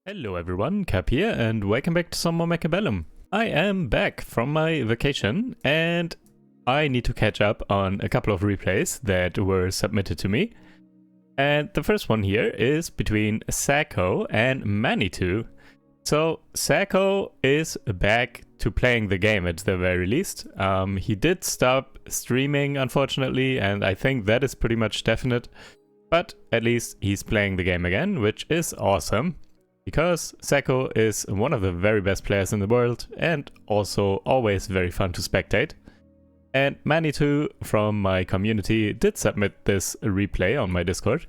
Hello everyone, Cap here, and welcome back to some more Mechabellum. I am back from my vacation, and I need to catch up on a couple of replays that were submitted to me. And the first one here is between Sacco and Manitou. So Sacco is back to playing the game at the very least. He did stop streaming, unfortunately, and I think that is pretty much definite. But at least he's playing the game again, which is awesome. Because Sacco is one of the very best players in the world and also always very fun to spectate. And Manitou from my community did submit this replay on my Discord.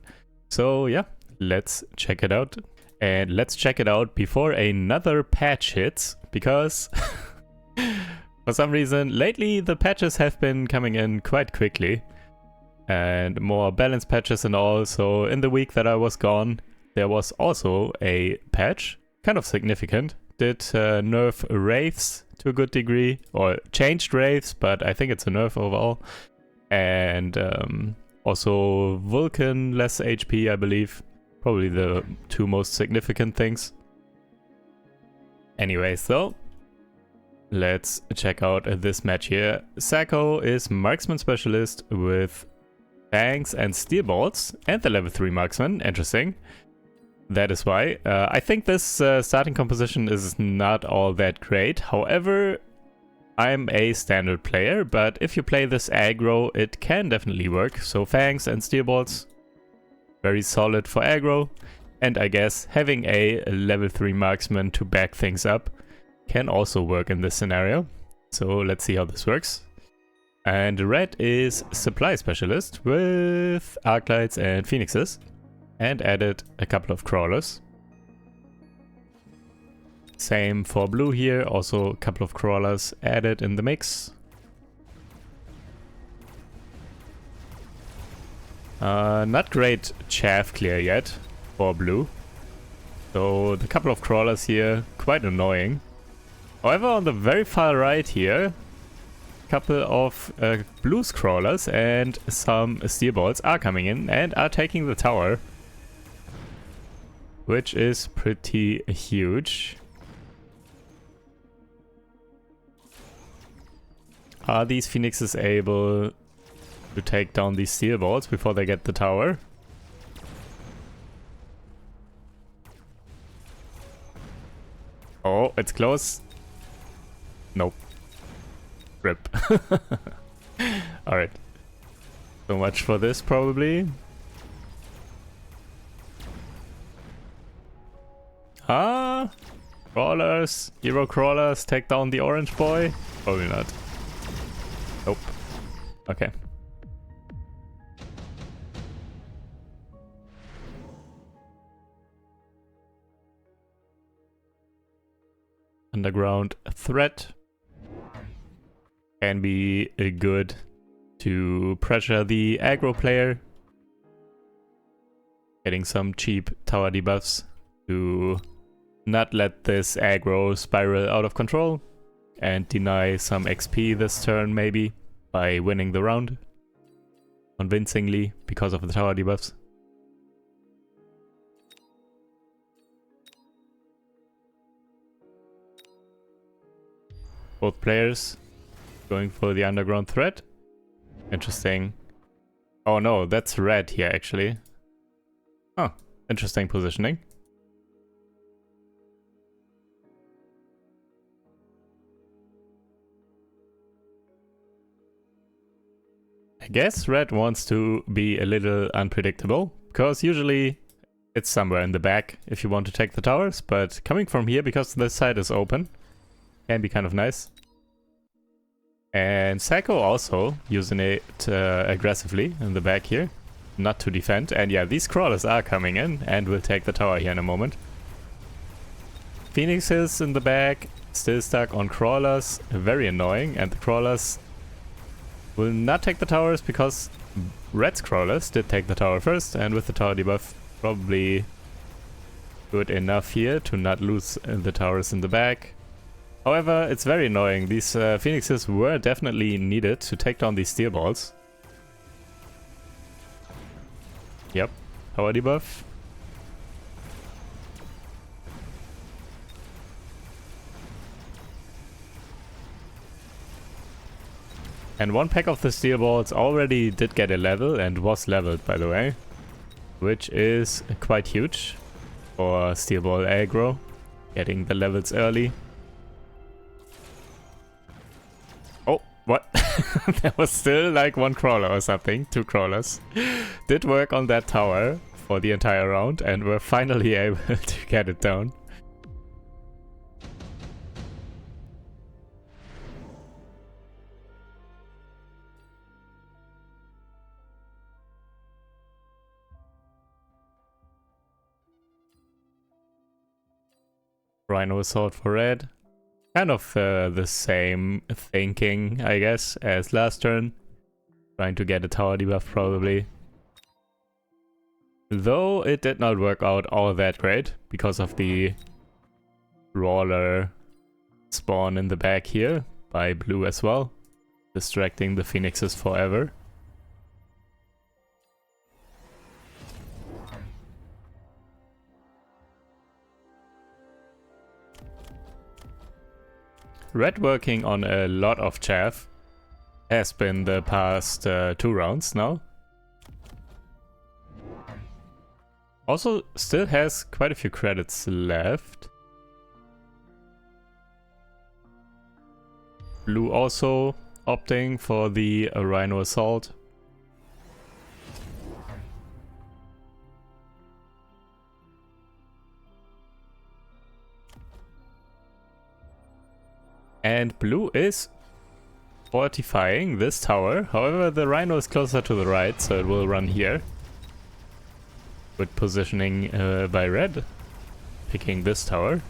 So yeah, let's check it out. And let's check it out before another patch hits, because for some reason lately the patches have been coming in quite quickly. And more balanced patches and all, so in the week that I was gone, there was also a patch, kind of significant. Did nerf wraiths to a good degree, or changed wraiths, but I think it's a nerf overall. And also Vulcan, less HP, I believe. Probably the two most significant things. Anyway, so let's check out this match here. Sacco is Marksman Specialist with Fangs and Steel Bolts, and the level 3 Marksman. Interesting. That is why. I think this starting composition is not all that great. However, I'm a standard player, but if you play this aggro, it can definitely work. So Fangs and Steel Bolts, very solid for aggro. And I guess having a level 3 marksman to back things up can also work in this scenario. So let's see how this works. And red is Supply Specialist with Arclights and Phoenixes. And added a couple of crawlers. Same for blue here, also a couple of crawlers added in the mix. Not great chaff clear yet for blue. So the couple of crawlers here, quite annoying. However, on the very far right here, a couple of blues crawlers and some steel bolts are coming in and are taking the tower. Which is pretty huge. Are these Phoenixes able to take down these steel bolts before they get the tower? Oh, it's close. Nope. Rip. Alright. So much for this, probably. Ah, crawlers, hero crawlers, take down the orange boy? Probably not. Nope. Okay. Underground threat can be good to pressure the aggro player. Getting some cheap tower debuffs to not let this aggro spiral out of control and deny some XP this turn maybe by winning the round convincingly because of the tower debuffs. Both players going for the underground threat. Interesting. Oh no, that's red here actually. Oh, interesting positioning. I guess red wants to be a little unpredictable, because usually it's somewhere in the back if you want to take the towers, but coming from here because this side is open can be kind of nice. And Sacco also using it aggressively in the back here, not to defend. And yeah, these crawlers are coming in and will take the tower here in a moment. Phoenixes in the back, still stuck on crawlers, very annoying, and the crawlers will not take the towers because red's crawlers did take the tower first, and with the tower debuff probably good enough here to not lose the towers in the back. However, it's very annoying. These Phoenixes were definitely needed to take down these steel balls. Yep, tower debuff. And one pack of the steel balls already did get a level and was leveled, by the way. Which is quite huge for steel ball aggro. Getting the levels early. Oh, what? There was still like one crawler or something. 2 crawlers. Did work on that tower for the entire round and were finally able to get it down. Rhino Assault for red. Kind of the same thinking, I guess, as last turn. Trying to get a tower debuff probably. Though it did not work out all that great because of the brawler spawn in the back here by blue as well. Distracting the phoenixes forever. Red working on a lot of chaff. Has been the past 2 rounds now. Also still has quite a few credits left. Blue also opting for the Rhino Assault. And blue is fortifying this tower. However, the Rhino is closer to the right, so it will run here. Good positioning by red. Picking this tower.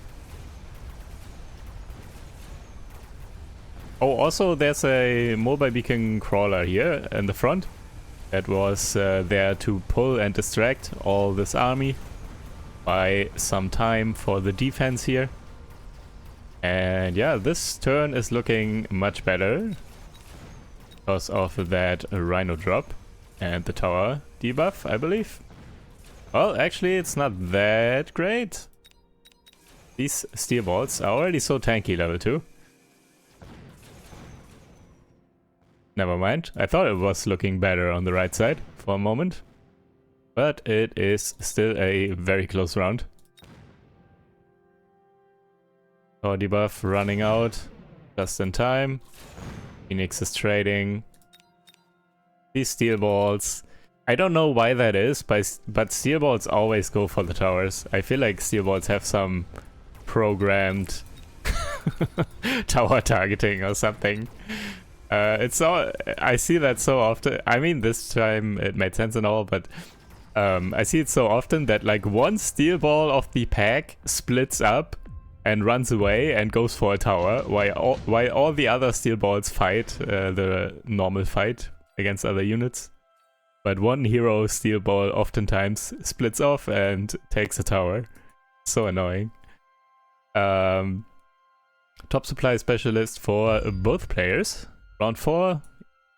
Oh, also there's a mobile beacon crawler here in the front. That was there to pull and distract all this army. Buy some time for the defense here. And yeah, this turn is looking much better because of that Rhino drop and the tower debuff, I believe. Well, actually, it's not that great. These steel balls are already so tanky level 2. Never mind. I thought it was looking better on the right side for a moment. But it is still a very close round. Tower debuff running out just in time. Phoenix is trading. These steel balls. I don't know why that is, but steel balls always go for the towers. I feel like steel balls have some programmed tower targeting or something. It's so I see that so often. I mean, this time it made sense and all, but I see it so often that like one steel ball of the pack splits up and runs away and goes for a tower, while all the other steel balls fight the normal fight against other units. But one hero steel ball oftentimes splits off and takes a tower. So annoying. Top supply specialist for both players. Round 4.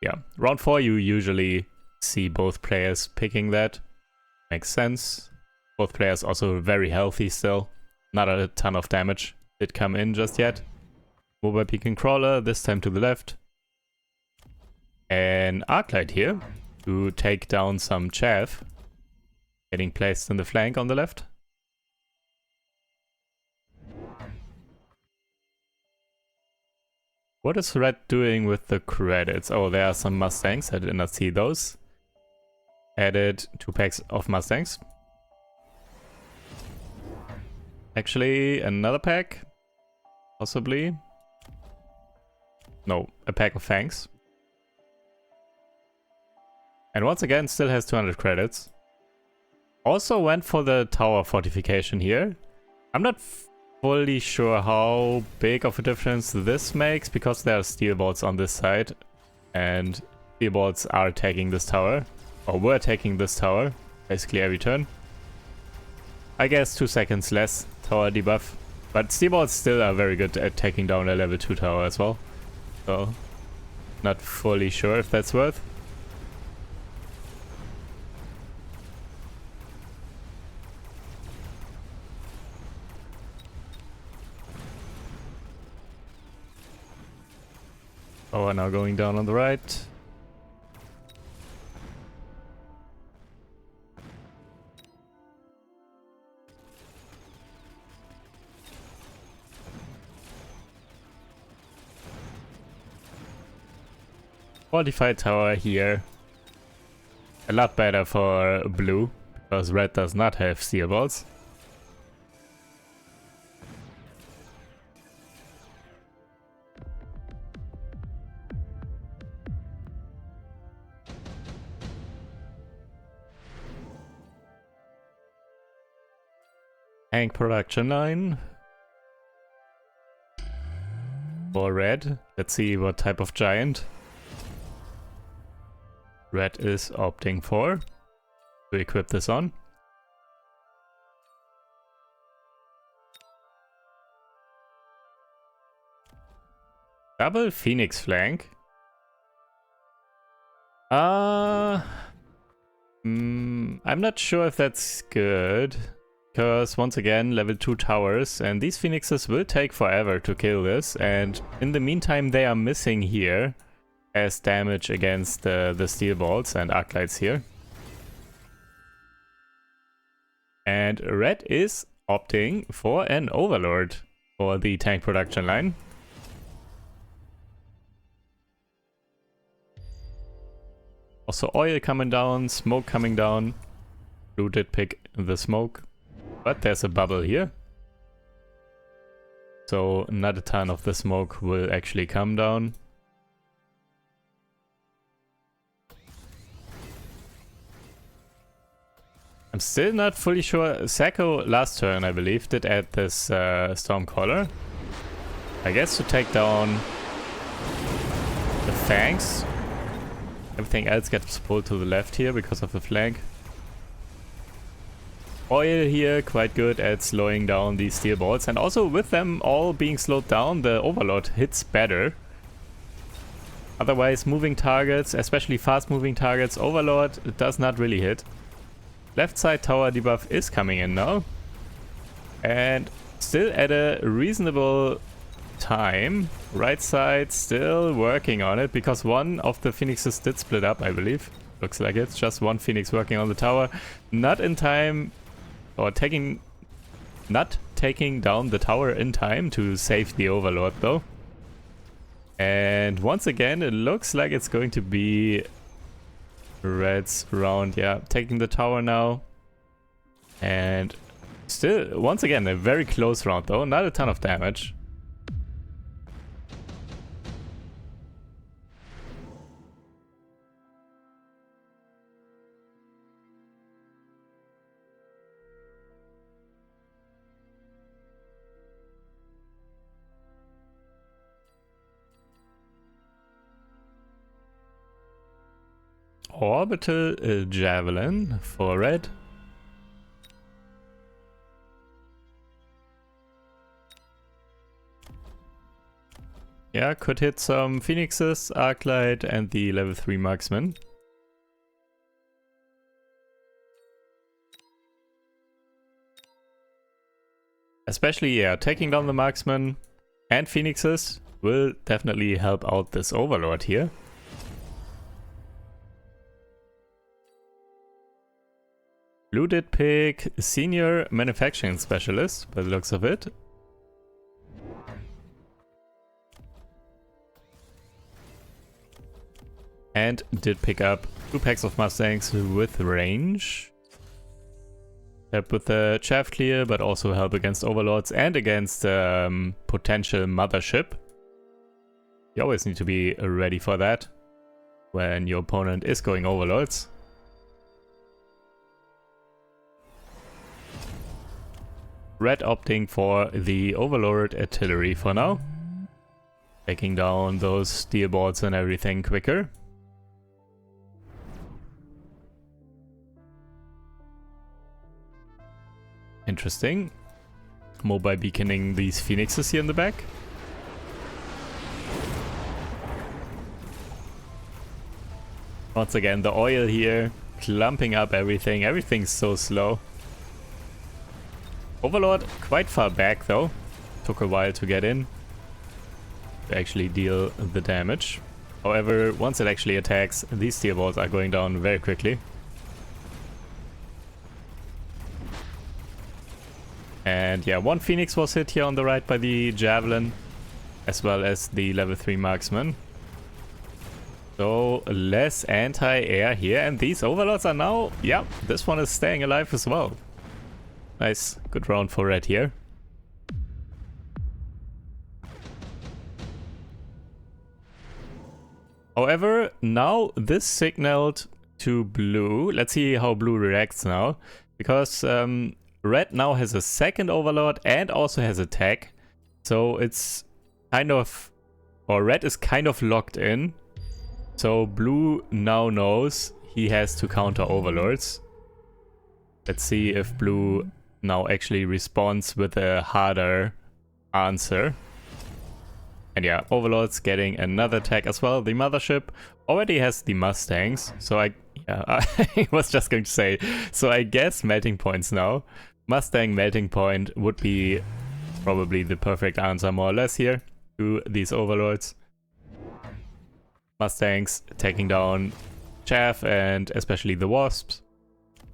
Yeah, round 4 you usually see both players picking that. Makes sense. Both players also very healthy still. Not a ton of damage did come in just yet. Mobile beacon crawler, this time to the left. An Arclight here to take down some chaff. Getting placed in the flank on the left. What is red doing with the credits? Oh, there are some Mustangs. I did not see those. Added 2 packs of Mustangs. Actually, another pack? Possibly. No, a pack of Fangs. And once again, still has 200 credits. Also went for the tower fortification here. I'm not fully sure how big of a difference this makes, because there are steel bolts on this side. And steel bolts are taking this tower. Or were taking this tower. Basically every turn. I guess 2 seconds less tower debuff. But steel bolts still are very good at taking down a level 2 tower as well. So, not fully sure if that's worth. Power now going down on the right. Fortified tower here. A lot better for blue, because red does not have steel balls. Tank production line for red. Let's see what type of giant red is opting for to equip this on. Double Phoenix flank. I'm not sure if that's good. Because once again, level 2 towers, and these phoenixes will take forever to kill this, and in the meantime they are missing here as damage against the steel balls and arc lights here. And red is opting for an Overlord for the tank production line. Also oil coming down, smoke coming down. Blue did pick the smoke. But there's a bubble here. So not a ton of the smoke will actually come down. I'm still not fully sure. Sacco last turn, I believe, did add this Stormcaller. I guess to take down the Fangs. Everything else gets pulled to the left here because of the flank. Oil here, quite good at slowing down these steel balls, and also with them all being slowed down, the Overlord hits better. Otherwise, moving targets, especially fast moving targets, Overlord does not really hit. Left side tower debuff is coming in now, and still at a reasonable time. Right side still working on it, because one of the phoenixes did split up, I believe. Looks like it's just one phoenix working on the tower. Not in time. Or not taking down the tower in time to save the Overlord though. And once again, it looks like it's going to be red's round. Yeah, taking the tower now. And still, once again, a very close round though. Not a ton of damage. Orbital Javelin for red. Yeah, could hit some Phoenixes, Arclight, and the level 3 Marksman. Especially, yeah, taking down the Marksman and Phoenixes will definitely help out this Overlord here. Blue did pick Senior Manufacturing Specialist, by the looks of it. And did pick up 2 packs of Mustangs with range. Help with the chaff clear, but also help against Overlords and against potential Mothership. You always need to be ready for that when your opponent is going Overlords. Red opting for the Overlord artillery for now. Taking down those steel balls and everything quicker. Interesting. Mobile beaconing these phoenixes here in the back. Once again, the oil here, clumping up everything. Everything's so slow. Overlord quite far back though. Took a while to get in. To actually deal the damage. However, once it actually attacks, these steel balls are going down very quickly. And yeah, one Phoenix was hit here on the right by the Javelin, as well as the level 3 marksman. So less anti-air here, and these Overlords are now, yeah, this one is staying alive as well. Nice, good round for red here. However, now this signaled to blue. Let's see how blue reacts now, because red now has a second Overlord and also has attack. So it's kind of, or red is kind of locked in. So blue now knows he has to counter Overlords. Let's see if blue now actually responds with a harder answer. And yeah, Overlord's getting another attack as well. The mothership already has the Mustangs, so I was just going to say, so I guess melting points now. Mustang melting point would be probably the perfect answer more or less here to these Overlords. Mustangs taking down Chaff and especially the Wasps.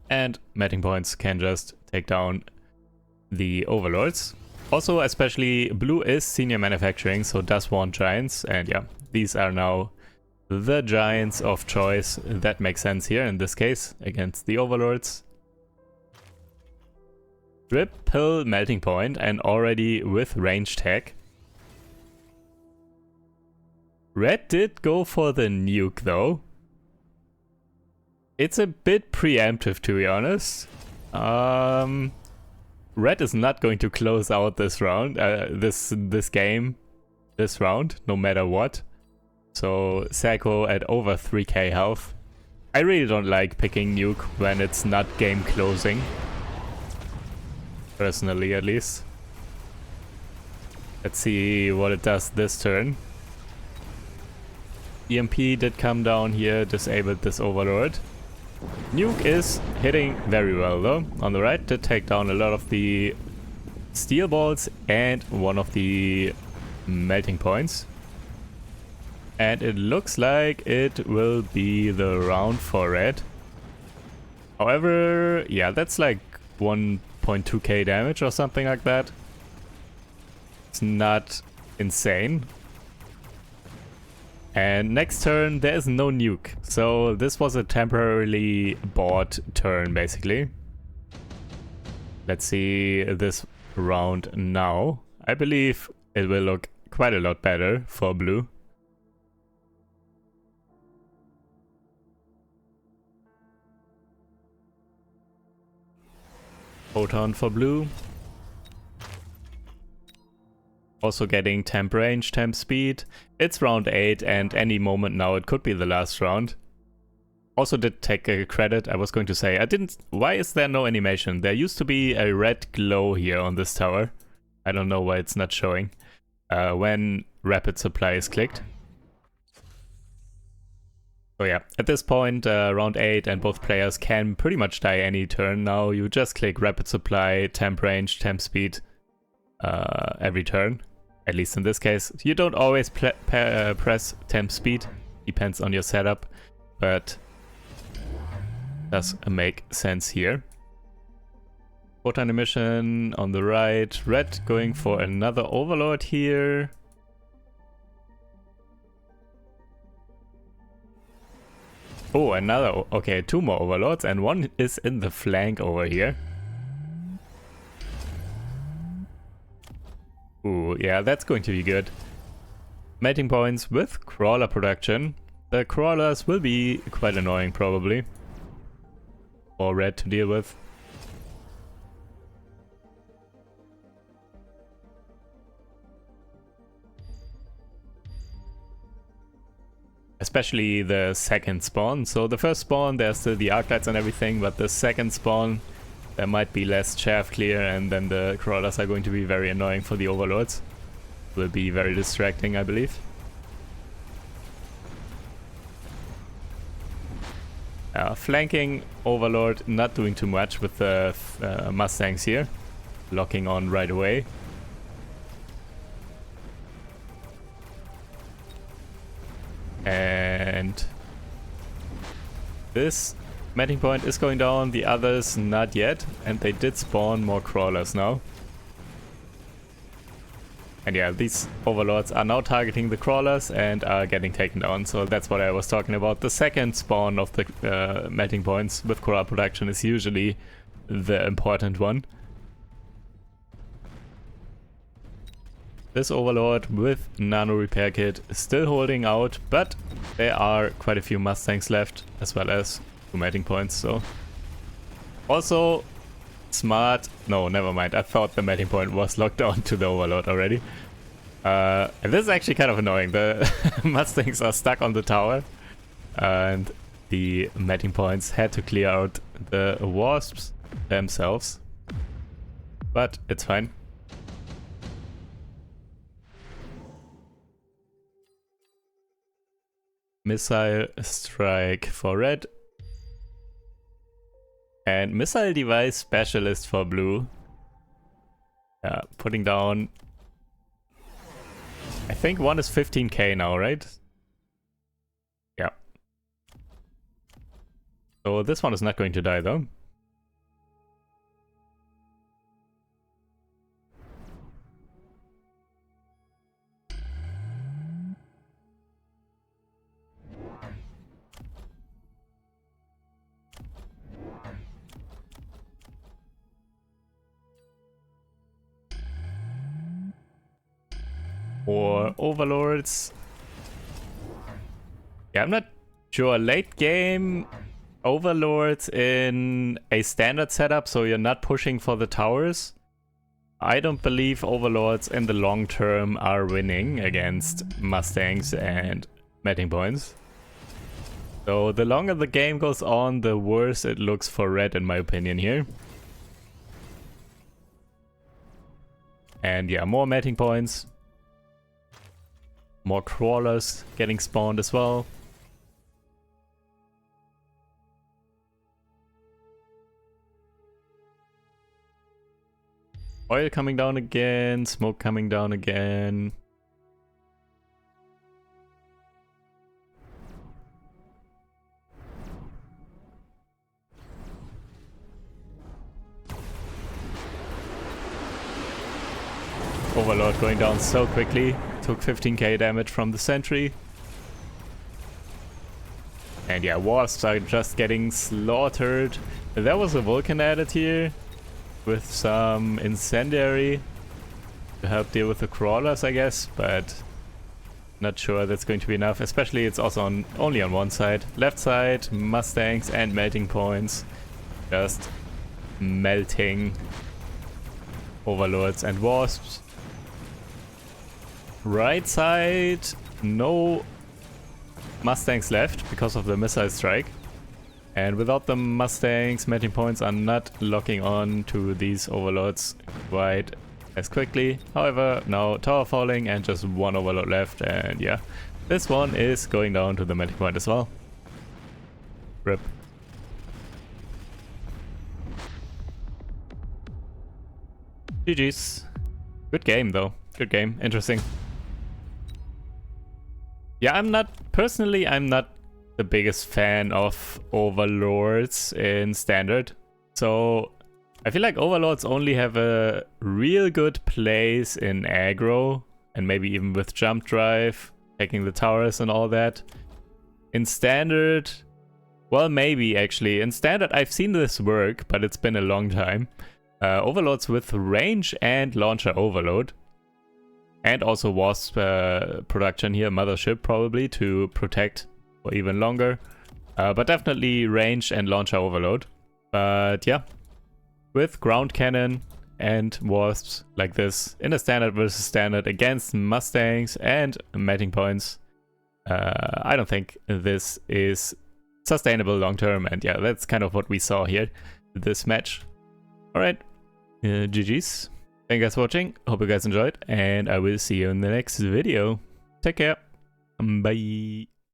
And melting points can just take down the Overlords. Also, especially blue is senior manufacturing, so does want giants. And yeah, these are now the giants of choice. That makes sense here in this case against the Overlords. Triple melting point and already with range tech. Red did go for the nuke though. It's a bit preemptive, to be honest. Red is not going to close out this round, this game, this round, no matter what. So Sacco at over 3k health. I really don't like picking nuke when it's not game closing. Personally, at least. Let's see what it does this turn. EMP did come down here, disabled this Overlord. Nuke is hitting very well though. On the right did take down a lot of the steel balls and one of the melting points. And it looks like it will be the round for red. However, yeah, that's like 1.2k damage or something like that. It's not insane. And next turn there is no nuke, so this was a temporarily bought turn basically. Let's see this round now. I believe it will look quite a lot better for blue. Photon for blue. Also getting temp range, temp speed. It's round 8 and any moment now it could be the last round. Also did take a credit, I was going to say. Why is there no animation? There used to be a red glow here on this tower. I don't know why it's not showing. When rapid supply is clicked. So yeah, at this point, round 8 and both players can pretty much die any turn now. You just click rapid supply, temp range, temp speed every turn. At least in this case. You don't always press temp speed, depends on your setup, but does make sense here. Photon emission on the right, red going for another Overlord here. Oh, another, okay, 2 more Overlords and one is in the flank over here. Ooh, yeah, that's going to be good. Melting points with crawler production. The crawlers will be quite annoying probably. For red to deal with. Especially the second spawn. So the first spawn, there's still the arc lights and everything, but the second spawn, there might be less chaff clear, and then the crawlers are going to be very annoying for the Overlords. Will be very distracting, I believe. Flanking Overlord, not doing too much with the Mustangs here. Locking on right away. And this matting point is going down, the others not yet, and they did spawn more crawlers now. And yeah, these overlords are now targeting the crawlers and are getting taken down, so that's what I was talking about. The second spawn of the matting points with crawler production is usually the important one. This overlord with nano repair kit is still holding out, but there are quite a few mustangs left, as well as 2 matting points, so also smart. No, never mind. I thought the matting point was locked on to the overlord already. And this is actually kind of annoying. The mustangs are stuck on the tower, and the matting points had to clear out the wasps themselves, but it's fine. Missile strike for red. And missile device specialist for blue. Yeah, putting down... I think one is 15k now, right? Yeah. So this one is not going to die though. Or overlords. Yeah, I'm not sure. Late game overlords in a standard setup, so you're not pushing for the towers. I don't believe overlords in the long term are winning against mustangs and matting points. So the longer the game goes on, the worse it looks for red, in my opinion here. And yeah, more matting points. More crawlers getting spawned as well. Oil coming down again, smoke coming down again. Overlord going down so quickly. Took 15k damage from the sentry. And yeah, wasps are just getting slaughtered. There was a Vulcan added here with some incendiary to help deal with the crawlers, I guess, but not sure that's going to be enough. Especially it's also only on one side. Left side, mustangs and melting points. Just melting overlords and wasps. Right side, no mustangs left because of the missile strike. And without the mustangs, matting points are not locking on to these overlords quite as quickly. However, now tower falling and just one overlord left, and yeah, this one is going down to the matting point as well. RIP. GG's. Good game though. Good game. Interesting. Yeah, I'm not the biggest fan of overlords in standard. So I feel like overlords only have a real good place in aggro, and maybe even with jump drive, taking the towers and all that. In standard, well, maybe actually. In standard I've seen this work, but it's been a long time. Overlords with range and launcher overload. And also wasp production here, mothership probably, to protect for even longer. But definitely range and launcher overload. But yeah, with ground cannon and wasps like this in a standard versus standard against mustangs and matting points, I don't think this is sustainable long term. And yeah, that's kind of what we saw here, this match. Alright, GG's. Thank you guys for watching, hope you guys enjoyed, and I will see you in the next video. Take care, bye.